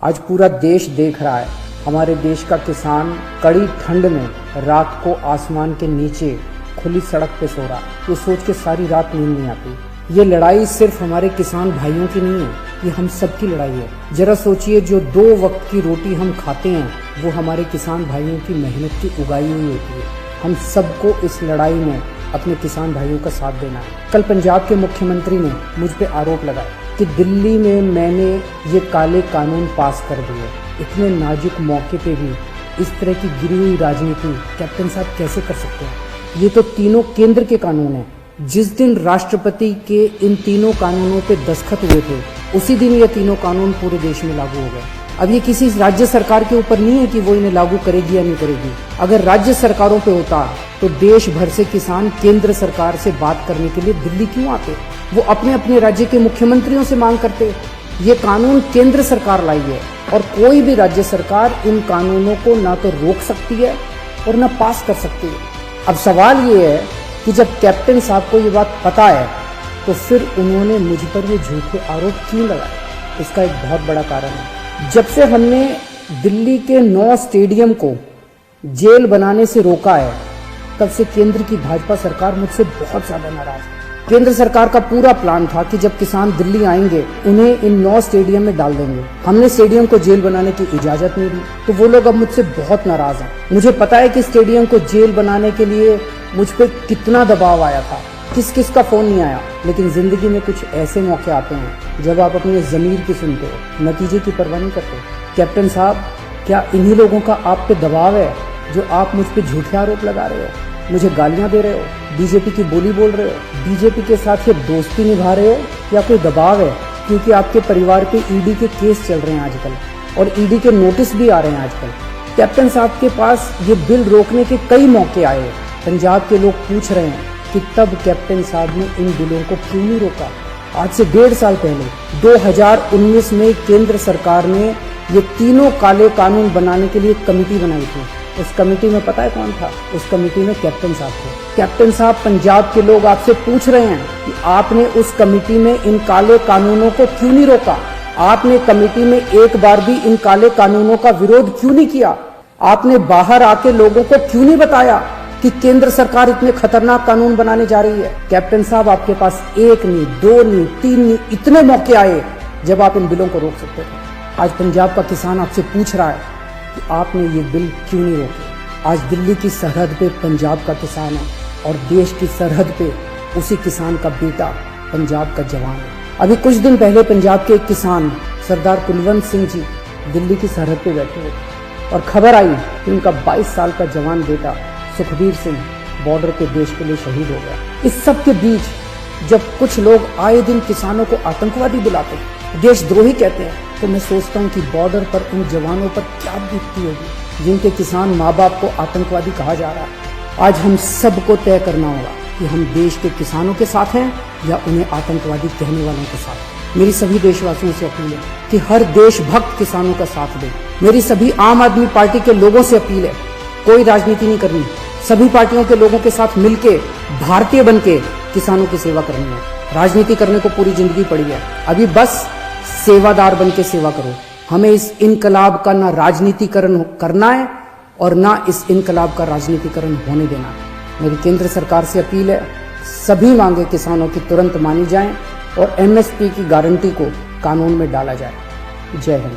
आज पूरा देश देख रहा है, हमारे देश का किसान कड़ी ठंड में रात को आसमान के नीचे खुली सड़क पे सो रहा। ये सोच के सारी रात नींद नहीं आती। ये लड़ाई सिर्फ हमारे किसान भाइयों की नहीं है, ये हम सबकी लड़ाई है। जरा सोचिए, जो 2 वक्त की रोटी हम खाते हैं वो हमारे किसान भाइयों की मेहनत की उगाई हुई होती है। हम सबको इस लड़ाई में अपने किसान भाइयों का साथ देना है। कल पंजाब के मुख्यमंत्री ने मुझ पे आरोप लगाया कि दिल्ली में मैंने ये काले कानून पास कर दिए। इतने नाजुक मौके पे भी इस तरह की गिरी हुई राजनीति कैप्टन साहब कैसे कर सकते हैं? ये तो तीनों केंद्र के कानून हैं। जिस दिन राष्ट्रपति के इन तीनों कानूनों पे दस्तखत हुए थे, उसी दिन ये तीनों कानून पूरे देश में लागू हो गए। अब ये किसी राज्य सरकार के ऊपर नहीं है कि वो इन्हें लागू करेगी या नहीं करेगी। अगर राज्य सरकारों पे होता तो देश भर से किसान केंद्र सरकार से बात करने के लिए दिल्ली क्यों आते? वो अपने अपने राज्य के मुख्यमंत्रियों से मांग करते। ये कानून केंद्र सरकार लाई है और कोई भी राज्य सरकार इन कानूनों को ना तो रोक सकती है और ना पास कर सकती है। अब सवाल ये है कि जब कैप्टन साहब को ये बात पता है तो फिर उन्होंने मुझ पर ये झूठे आरोप क्यों लगाए? इसका एक बहुत बड़ा कारण है। जब से हमने दिल्ली के 9 स्टेडियम को जेल बनाने से रोका है, तब से केंद्र की भाजपा सरकार मुझसे बहुत ज्यादा नाराज है। केंद्र सरकार का पूरा प्लान था कि जब किसान दिल्ली आएंगे उन्हें इन 9 स्टेडियम में डाल देंगे। हमने स्टेडियम को जेल बनाने की इजाजत नहीं दी, तो वो लोग अब मुझसे बहुत नाराज हैं। मुझे पता है कि स्टेडियम को जेल बनाने के लिए मुझ पे कितना दबाव आया था, किस किस का फोन नहीं आया। लेकिन जिंदगी में कुछ ऐसे मौके आते हैं जब आप अपने जमीर की सुनते हो, नतीजे की परवाह नहीं करते। कैप्टन साहब, क्या इन्हीं लोगों का आप पे दबाव है जो आप मुझ पे झूठे आरोप लगा रहे हो, मुझे गालियां दे रहे हो, बीजेपी की बोली बोल रहे हो, बीजेपी के साथ ये दोस्ती निभा रहे हो, या कोई दबाव है क्योंकि आपके परिवार पे ईडी के केस चल रहे हैं आजकल और ईडी के नोटिस भी आ रहे हैं आजकल? कैप्टन साहब के पास ये बिल रोकने के कई मौके आए। पंजाब के लोग पूछ रहे हैं कि तब कैप्टन साहब ने इन बिलों को क्यों नहीं रोका? आज से 1.5 साल पहले 2019 में केंद्र सरकार ने ये तीनों काले कानून बनाने के लिए एक कमेटी बनाई थी। उस कमेटी में पता है कौन था? उस कमेटी में कैप्टन साहब थे। कैप्टन साहब, पंजाब के लोग आपसे पूछ रहे हैं कि आपने उस कमेटी में इन काले कानूनों को क्यों नहीं रोका? आपने कमेटी में एक बार भी इन काले कानूनों का विरोध क्यों नहीं किया? आपने बाहर आके लोगों को क्यों नहीं बताया कि केंद्र सरकार इतने खतरनाक कानून बनाने जा रही है? कैप्टन साहब, आपके पास 1 नहीं, 2 नहीं, 3 नहीं, इतने मौके आए जब आप इन बिलों को रोक सकते थे। आज पंजाब का किसान आपसे पूछ रहा है कि आपने ये बिल क्यों नहीं रोके? आज दिल्ली की सरहद पे पंजाब का किसान है और देश की सरहद पे उसी किसान का बेटा पंजाब का जवान है। अभी कुछ दिन पहले पंजाब के एक किसान सरदार कुलवंत सिंह जी दिल्ली की सरहद पे बैठे हुए और खबर आई कि उनका 22 साल का जवान बेटा सुखबीर सिंह बॉर्डर पे देश के लिए शहीद हो गया। इस सब के बीच जब कुछ लोग आए दिन किसानों को आतंकवादी बुलाते हैं, देशद्रोही कहते हैं, तो मैं सोचता हूँ कि बॉर्डर पर उन जवानों पर क्या बीतती होगी जिनके किसान माँ बाप को आतंकवादी कहा जा रहा है। आज हम सबको तय करना होगा कि हम देश के किसानों के साथ हैं या उन्हें आतंकवादी कहने वालों के साथ। मेरी सभी देशवासियों से अपील है कि हर देशभक्त किसानों का साथ दे। मेरी सभी आम आदमी पार्टी के लोगों से अपील है, कोई राजनीति नहीं करनी, सभी पार्टियों के लोगों के साथ मिलके भारतीय बनके किसानों की सेवा करनी है। राजनीति करने को पूरी जिंदगी पड़ी है, अभी बस सेवादार बनके सेवा करो। हमें इस इनकलाब का ना राजनीतिकरण करना है और ना इस इनकलाब का राजनीतिकरण होने देना है। मेरी केंद्र सरकार से अपील है, सभी मांगे किसानों की तुरंत मानी जाएं और एमएसपी की गारंटी को कानून में डाला जाए। जय हिंद।